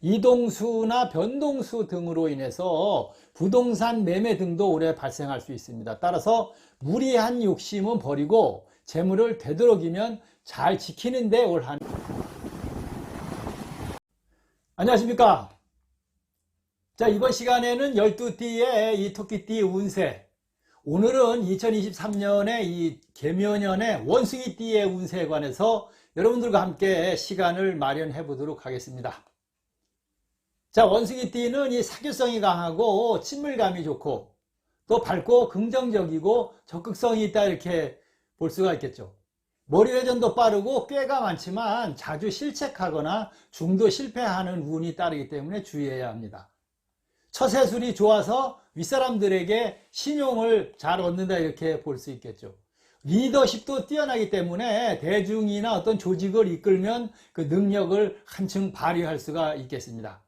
이동수나 변동수 등으로 인해서 부동산 매매 등도 올해 발생할 수 있습니다. 따라서 무리한 욕심은 버리고 재물을 되도록이면 잘 지키는데 올 한 해. 안녕하십니까. 자, 이번 시간에는 12띠의 이 토끼띠 운세, 오늘은 2023년의 이 개묘년의 원숭이띠의 운세에 관해서 여러분들과 함께 시간을 마련해 보도록 하겠습니다. 자, 원숭이띠는 이 사교성이 강하고 친밀감이 좋고 또 밝고 긍정적이고 적극성이 있다, 이렇게 볼 수가 있겠죠. 머리 회전도 빠르고 꾀가 많지만 자주 실책하거나 중도 실패하는 운이 따르기 때문에 주의해야 합니다. 처세술이 좋아서 윗사람들에게 신용을 잘 얻는다, 이렇게 볼 수 있겠죠. 리더십도 뛰어나기 때문에 대중이나 어떤 조직을 이끌면 그 능력을 한층 발휘할 수가 있겠습니다.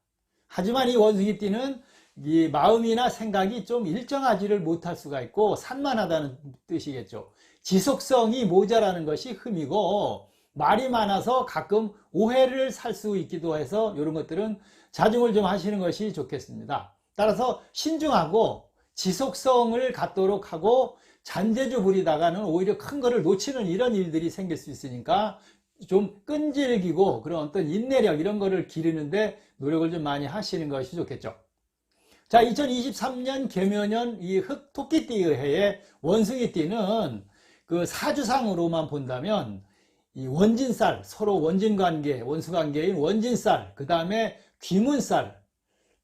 하지만 이 원숭이띠는 이 마음이나 생각이 좀 일정하지를 못할 수가 있고 산만하다는 뜻이겠죠. 지속성이 모자라는 것이 흠이고, 말이 많아서 가끔 오해를 살 수 있기도 해서 이런 것들은 자중을 좀 하시는 것이 좋겠습니다. 따라서 신중하고 지속성을 갖도록 하고 잔재주 부리다가는 오히려 큰 거를 놓치는 이런 일들이 생길 수 있으니까 좀 끈질기고 그런 어떤 인내력, 이런 거를 기르는데 노력을 좀 많이 하시는 것이 좋겠죠. 자, 2023년 개묘년 이 흑 토끼띠의 해에 원숭이띠는 그 사주상으로만 본다면 이 원진살, 서로 원진관계, 원수관계인 원진살, 그 다음에 귀문살,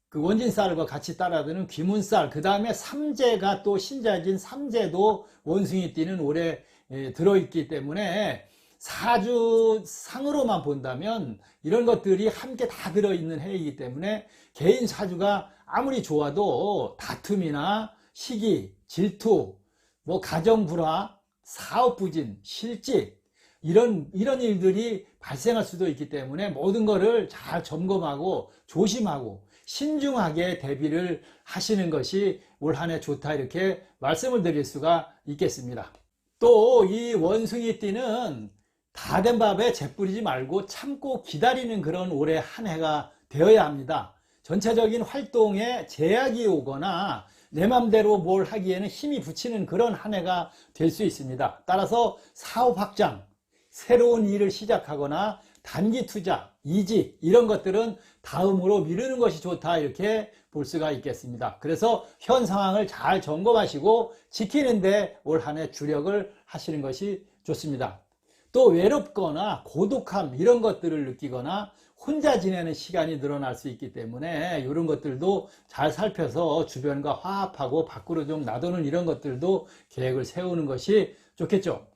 그 원진살과 같이 따라드는 귀문살, 그 다음에 삼재가 또 신자진 삼재도 원숭이띠는 올해 들어있기 때문에 사주상으로만 본다면 이런 것들이 함께 다 들어있는 해이기 때문에 개인 사주가 아무리 좋아도 다툼이나 시기, 질투, 뭐 가정불화, 사업부진, 실직, 이런 일들이 발생할 수도 있기 때문에 모든 것을 잘 점검하고 조심하고 신중하게 대비를 하시는 것이 올 한 해 좋다, 이렇게 말씀을 드릴 수가 있겠습니다. 또 이 원숭이띠는 다 된 밥에 재 뿌리지 말고 참고 기다리는 그런 올해 한 해가 되어야 합니다. 전체적인 활동에 제약이 오거나 내 맘대로 뭘 하기에는 힘이 붙이는 그런 한 해가 될 수 있습니다. 따라서 사업 확장, 새로운 일을 시작하거나 단기 투자, 이직, 이런 것들은 다음으로 미루는 것이 좋다, 이렇게 볼 수가 있겠습니다. 그래서 현 상황을 잘 점검하시고 지키는데 올 한 해 주력을 하시는 것이 좋습니다. 또 외롭거나 고독함, 이런 것들을 느끼거나 혼자 지내는 시간이 늘어날 수 있기 때문에 이런 것들도 잘 살펴서 주변과 화합하고 밖으로 좀 놔두는 이런 것들도 계획을 세우는 것이 좋겠죠.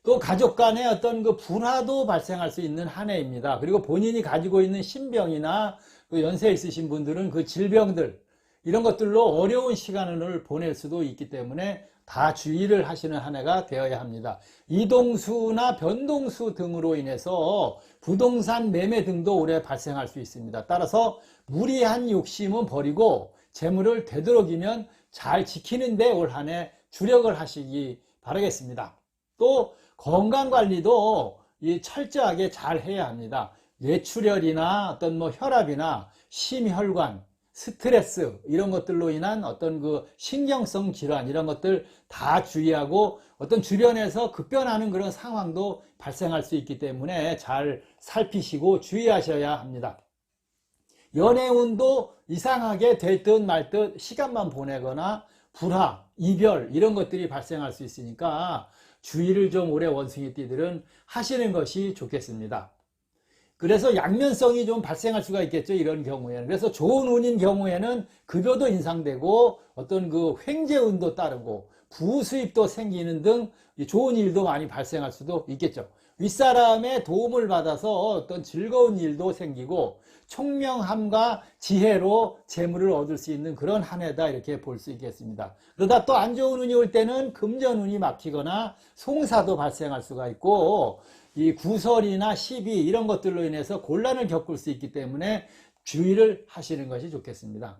또 가족 간의 어떤 그 불화도 발생할 수 있는 한 해입니다. 그리고 본인이 가지고 있는 신병이나 그 연세 있으신 분들은 그 질병들, 이런 것들로 어려운 시간을 보낼 수도 있기 때문에 다 주의를 하시는 한 해가 되어야 합니다. 이동수나 변동수 등으로 인해서 부동산 매매 등도 올해 발생할 수 있습니다. 따라서 무리한 욕심은 버리고 재물을 되도록이면 잘 지키는데 올 한 해 주력을 하시기 바라겠습니다. 또 건강관리도 철저하게 잘 해야 합니다. 뇌출혈이나 어떤 뭐 혈압이나 심혈관, 스트레스, 이런 것들로 인한 어떤 그 신경성 질환, 이런 것들 다 주의하고 어떤 주변에서 급변하는 그런 상황도 발생할 수 있기 때문에 잘 살피시고 주의하셔야 합니다. 연애운도 이상하게 될 듯 말 듯 시간만 보내거나 불화, 이별, 이런 것들이 발생할 수 있으니까 주의를 좀 올해 원숭이띠들은 하시는 것이 좋겠습니다. 그래서 양면성이 좀 발생할 수가 있겠죠, 이런 경우에는. 그래서 좋은 운인 경우에는 급여도 인상되고 어떤 그 횡재운도 따르고 부수입도 생기는 등 좋은 일도 많이 발생할 수도 있겠죠. 윗사람의 도움을 받아서 어떤 즐거운 일도 생기고 총명함과 지혜로 재물을 얻을 수 있는 그런 한 해다, 이렇게 볼 수 있겠습니다. 그러다 또 안 좋은 운이 올 때는 금전운이 막히거나 송사도 발생할 수가 있고 이 구설이나 시비, 이런 것들로 인해서 곤란을 겪을 수 있기 때문에 주의를 하시는 것이 좋겠습니다.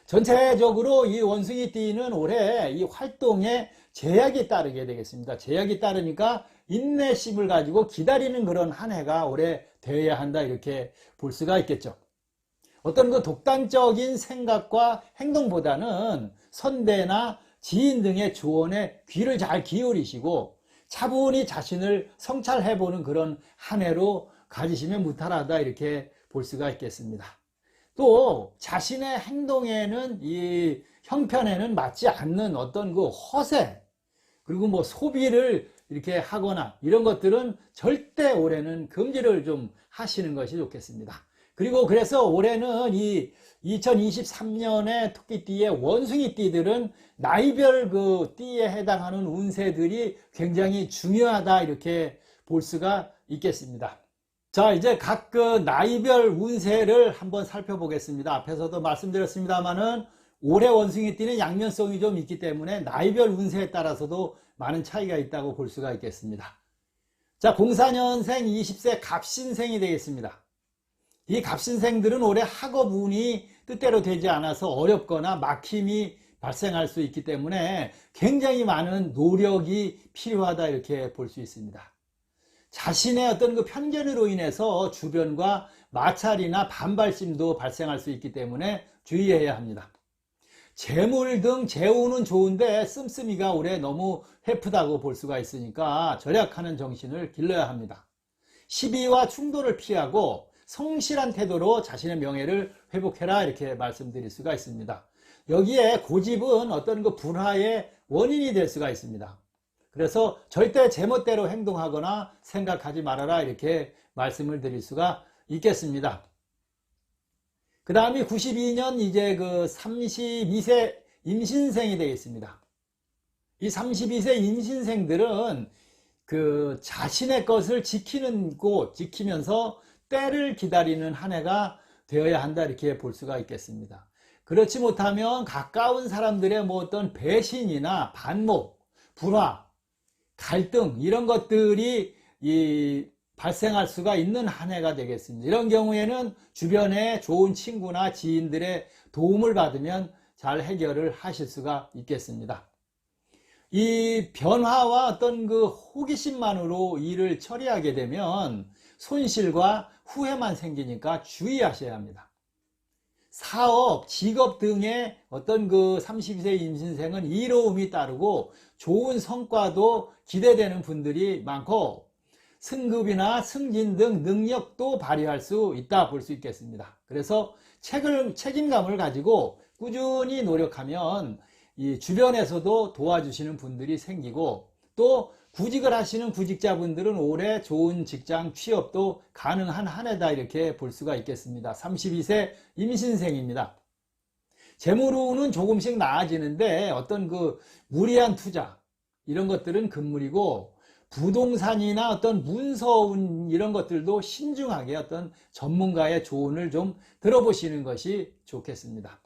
전체적으로 이 원숭이띠는 올해 이 활동에 제약이 따르게 되겠습니다. 제약이 따르니까 인내심을 가지고 기다리는 그런 한 해가 올해 되어야 한다, 이렇게 볼 수가 있겠죠. 어떤 그 독단적인 생각과 행동보다는 선배나 지인 등의 조언에 귀를 잘 기울이시고 차분히 자신을 성찰해보는 그런 한 해로 가지시면 무탈하다 이렇게 볼 수가 있겠습니다. 또 자신의 행동에는 이 형편에는 맞지 않는 어떤 그 허세 그리고 뭐 소비를 이렇게 하거나 이런 것들은 절대 올해는 금지를 좀 하시는 것이 좋겠습니다. 그리고 그래서 올해는 이 2023년의 토끼띠의 원숭이띠들은 나이별 그 띠에 해당하는 운세들이 굉장히 중요하다 이렇게 볼 수가 있겠습니다. 자, 이제 각 그 나이별 운세를 한번 살펴보겠습니다. 앞에서도 말씀드렸습니다만은 올해 원숭이띠는 양면성이 좀 있기 때문에 나이별 운세에 따라서도 많은 차이가 있다고 볼 수가 있겠습니다. 자, 04년생 20세 갑신생이 되겠습니다. 이 갑신생들은 올해 학업 운이 뜻대로 되지 않아서 어렵거나 막힘이 발생할 수 있기 때문에 굉장히 많은 노력이 필요하다 이렇게 볼 수 있습니다. 자신의 어떤 그 편견으로 인해서 주변과 마찰이나 반발심도 발생할 수 있기 때문에 주의해야 합니다. 재물 등 재우는 좋은데 씀씀이가 올해 너무 해프다고 볼 수가 있으니까 절약하는 정신을 길러야 합니다. 시비와 충돌을 피하고 성실한 태도로 자신의 명예를 회복해라 이렇게 말씀드릴 수가 있습니다. 여기에 고집은 어떤 그 불화의 원인이 될 수가 있습니다. 그래서 절대 제멋대로 행동하거나 생각하지 말아라 이렇게 말씀을 드릴 수가 있겠습니다. 그 다음이 92년 이제 그 32세 임신생이 되겠습니다. 이 32세 임신생들은 그 자신의 것을 지키면서 때를 기다리는 한 해가 되어야 한다 이렇게 볼 수가 있겠습니다. 그렇지 못하면 가까운 사람들의 뭐 어떤 배신이나 반목, 불화, 갈등 이런 것들이 발생할 수가 있는 한 해가 되겠습니다. 이런 경우에는 주변에 좋은 친구나 지인들의 도움을 받으면 잘 해결을 하실 수가 있겠습니다. 이 변화와 어떤 그 호기심만으로 일을 처리하게 되면 손실과 후회만 생기니까 주의하셔야 합니다. 사업, 직업 등의 어떤 그 32세 임신생은 이로움이 따르고 좋은 성과도 기대되는 분들이 많고 승급이나 승진 등 능력도 발휘할 수 있다 볼 수 있겠습니다. 그래서 책임감을 가지고 꾸준히 노력하면 이 주변에서도 도와주시는 분들이 생기고 또 구직을 하시는 구직자분들은 올해 좋은 직장 취업도 가능한 한 해다 이렇게 볼 수가 있겠습니다. 32세 임신생입니다. 재물운은 조금씩 나아지는데 어떤 그 무리한 투자 이런 것들은 금물이고 부동산이나 어떤 문서운 이런 것들도 신중하게 어떤 전문가의 조언을 좀 들어보시는 것이 좋겠습니다.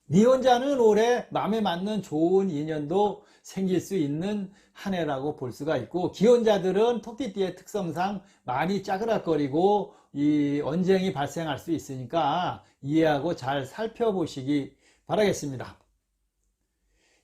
미혼자는 올해 마음에 맞는 좋은 인연도 생길 수 있는 한 해라고 볼 수가 있고 기혼자들은 토끼띠의 특성상 많이 짜그락거리고 이 언쟁이 발생할 수 있으니까 이해하고 잘 살펴보시기 바라겠습니다.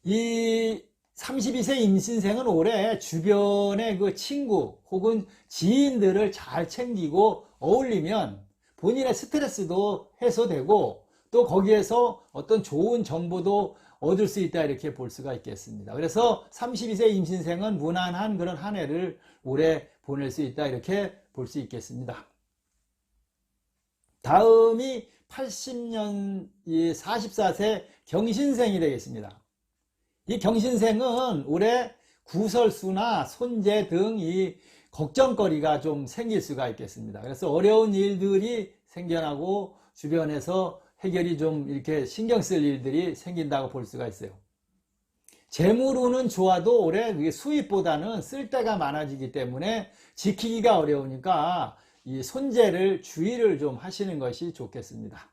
이 32세 임신생은 올해 주변의 그 친구 혹은 지인들을 잘 챙기고 어울리면 본인의 스트레스도 해소되고 또 거기에서 어떤 좋은 정보도 얻을 수 있다 이렇게 볼 수가 있겠습니다. 그래서 32세 임신생은 무난한 그런 한 해를 올해 보낼 수 있다 이렇게 볼 수 있겠습니다. 다음이 80년 44세 경신생이 되겠습니다. 이 경신생은 올해 구설수나 손재 등 이 걱정거리가 좀 생길 수가 있겠습니다. 그래서 어려운 일들이 생겨나고 주변에서 해결이 좀 이렇게 신경 쓸 일들이 생긴다고 볼 수가 있어요. 재물운은 좋아도 올해 수입보다는 쓸 데가 많아지기 때문에 지키기가 어려우니까 이 손재를 주의를 좀 하시는 것이 좋겠습니다.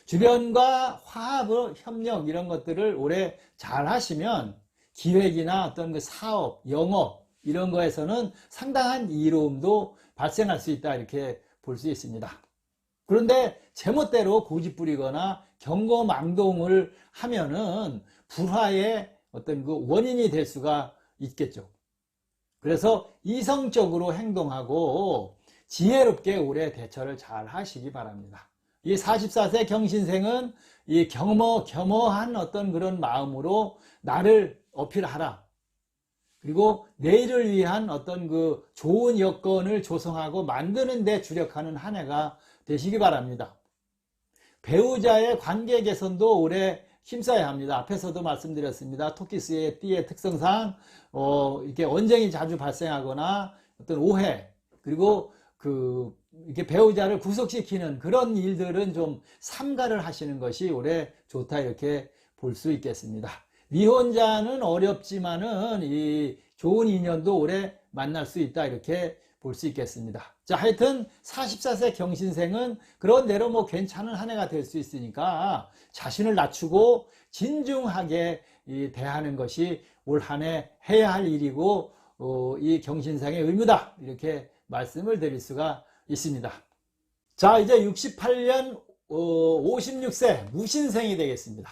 주변과 화합, 협력 이런 것들을 올해 잘 하시면 기획이나 어떤 그 사업, 영업 이런 거에서는 상당한 이로움도 발생할 수 있다 이렇게 볼 수 있습니다. 그런데 제멋대로 고집부리거나 경거망동을 하면은 불화의 어떤 그 원인이 될 수가 있겠죠. 그래서 이성적으로 행동하고 지혜롭게 올해 대처를 잘 하시기 바랍니다. 이 44세 경신생은 이 겸허한 어떤 그런 마음으로 나를 어필하라. 그리고 내일을 위한 어떤 그 좋은 여건을 조성하고 만드는 데 주력하는 한 해가 되시기 바랍니다. 배우자의 관계 개선도 올해 힘써야 합니다. 앞에서도 말씀드렸습니다. 토끼의 띠의 특성상 이렇게 언쟁이 자주 발생하거나 어떤 오해, 그리고 이렇게 배우자를 구속시키는 그런 일들은 좀 삼가를 하시는 것이 올해 좋다, 이렇게 볼 수 있겠습니다. 미혼자는 어렵지만은 이 좋은 인연도 올해 만날 수 있다, 이렇게 볼 수 있겠습니다. 자, 하여튼 44세 경신생은 그런 대로 뭐 괜찮은 한 해가 될 수 있으니까 자신을 낮추고 진중하게 대하는 것이 올 한 해 해야 할 일이고 이 경신생의 의무다, 이렇게 말씀을 드릴 수가 있습니다. 자, 이제 68년 56세 무신생이 되겠습니다.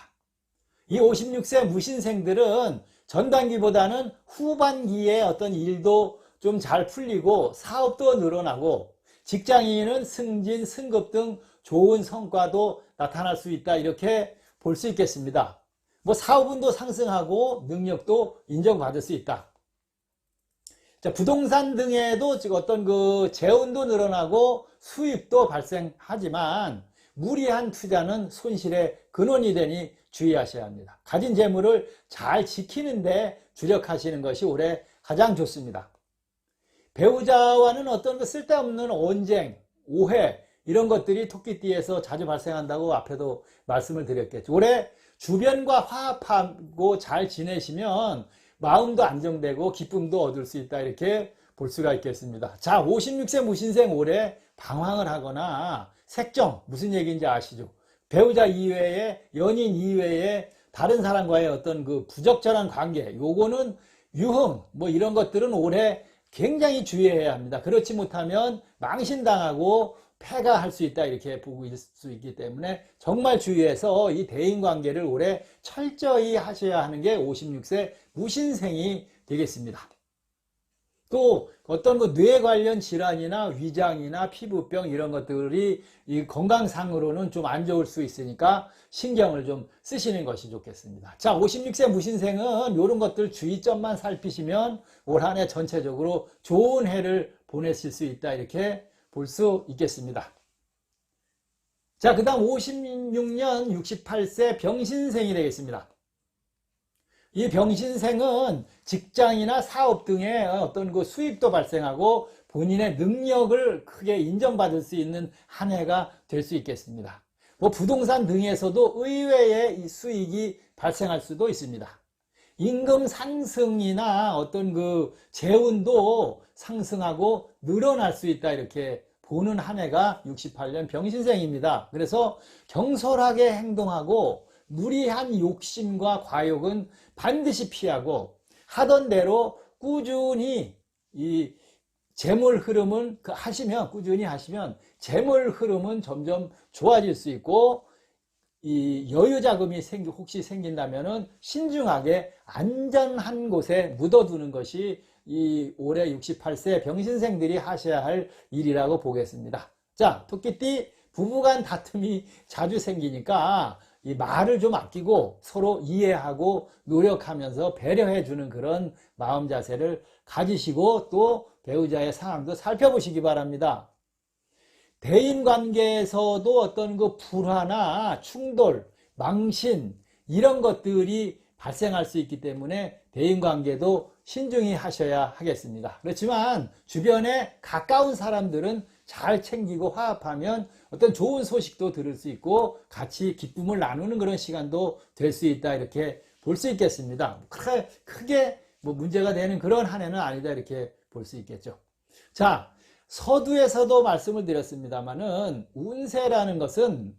이 56세 무신생들은 전반기보다는 후반기에 어떤 일도 좀 잘 풀리고 사업도 늘어나고 직장인은 승진, 승급 등 좋은 성과도 나타날 수 있다, 이렇게 볼 수 있겠습니다. 뭐 사업운도 상승하고 능력도 인정받을 수 있다. 자, 부동산 등에도 어떤 그 재운도 늘어나고 수익도 발생하지만 무리한 투자는 손실의 근원이 되니 주의하셔야 합니다. 가진 재물을 잘 지키는데 주력하시는 것이 올해 가장 좋습니다. 배우자와는 어떤 그 쓸데없는 언쟁, 오해, 이런 것들이 토끼띠에서 자주 발생한다고 앞에도 말씀을 드렸겠죠. 올해 주변과 화합하고 잘 지내시면 마음도 안정되고 기쁨도 얻을 수 있다, 이렇게 볼 수가 있겠습니다. 자, 56세 무신생 올해 방황을 하거나 색정, 무슨 얘기인지 아시죠? 배우자 이외에, 연인 이외에 다른 사람과의 어떤 그 부적절한 관계, 요거는 유흥, 뭐 이런 것들은 올해 굉장히 주의해야 합니다. 그렇지 못하면 망신당하고 폐가할 수 있다, 이렇게 보고 있을 수 있기 때문에 정말 주의해서 이 대인관계를 올해 철저히 하셔야 하는 게 56세 무신생이 되겠습니다. 또 어떤 그 뇌 관련 질환이나 위장이나 피부병 이런 것들이 이 건강상으로는 좀 안 좋을 수 있으니까 신경을 좀 쓰시는 것이 좋겠습니다. 자, 56세 무신생은 이런 것들 주의점만 살피시면 올 한 해 전체적으로 좋은 해를 보내실 수 있다, 이렇게 볼 수 있겠습니다. 자, 그 다음 56년 68세 병신생이 되겠습니다. 이 병신생은 직장이나 사업 등의 어떤 그 수입도 발생하고 본인의 능력을 크게 인정받을 수 있는 한 해가 될 수 있겠습니다. 뭐 부동산 등에서도 의외의 수익이 발생할 수도 있습니다. 임금 상승이나 어떤 그 재운도 상승하고 늘어날 수 있다, 이렇게 보는 한 해가 68년 병신생입니다. 그래서 경솔하게 행동하고 무리한 욕심과 과욕은 반드시 피하고 하던 대로 꾸준히 이 재물 흐름은 꾸준히 하시면 재물 흐름은 점점 좋아질 수 있고, 이 여유 자금이 혹시 생긴다면은 신중하게 안전한 곳에 묻어두는 것이 이 올해 68세 병신생들이 하셔야 할 일이라고 보겠습니다. 자, 토끼띠 부부간 다툼이 자주 생기니까 이 말을 좀 아끼고 서로 이해하고 노력하면서 배려해 주는 그런 마음 자세를 가지시고 또 배우자의 상황도 살펴보시기 바랍니다. 대인관계에서도 어떤 그 불화나 충돌, 망신 이런 것들이 발생할 수 있기 때문에 대인관계도 신중히 하셔야 하겠습니다. 그렇지만 주변에 가까운 사람들은 잘 챙기고 화합하면 어떤 좋은 소식도 들을 수 있고 같이 기쁨을 나누는 그런 시간도 될 수 있다, 이렇게 볼 수 있겠습니다. 크게 뭐 문제가 되는 그런 한 해는 아니다, 이렇게 볼 수 있겠죠. 자, 서두에서도 말씀을 드렸습니다만은 운세라는 것은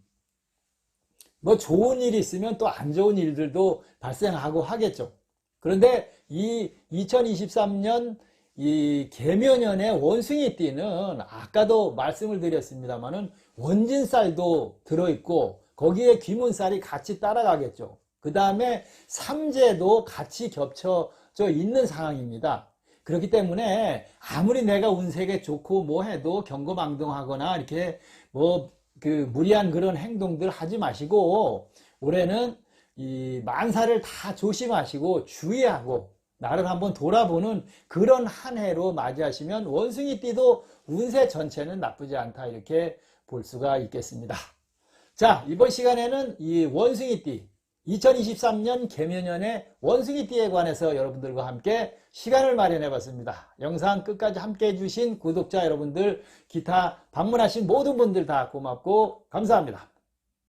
뭐 좋은 일이 있으면 또 안 좋은 일들도 발생하고 하겠죠. 그런데 이 2023년 이 개묘년의 원숭이 띠는 아까도 말씀을 드렸습니다만은 원진살도 들어있고 거기에 귀문살이 같이 따라가겠죠. 그 다음에 삼재도 같이 겹쳐져 있는 상황입니다. 그 그렇기 때문에 아무리 내가 운세가 좋고 뭐 해도 경거망동하거나 이렇게 뭐 그 무리한 그런 행동들 하지 마시고 올해는 이 만사를 다 조심하시고 주의하고 나를 한번 돌아보는 그런 한 해로 맞이하시면 원숭이띠도 운세 전체는 나쁘지 않다 이렇게 볼 수가 있겠습니다. 자, 이번 시간에는 이 원숭이띠 2023년 개묘년의 원숭이띠에 관해서 여러분들과 함께 시간을 마련해 봤습니다. 영상 끝까지 함께 해주신 구독자 여러분들, 기타 방문하신 모든 분들 다 고맙고 감사합니다.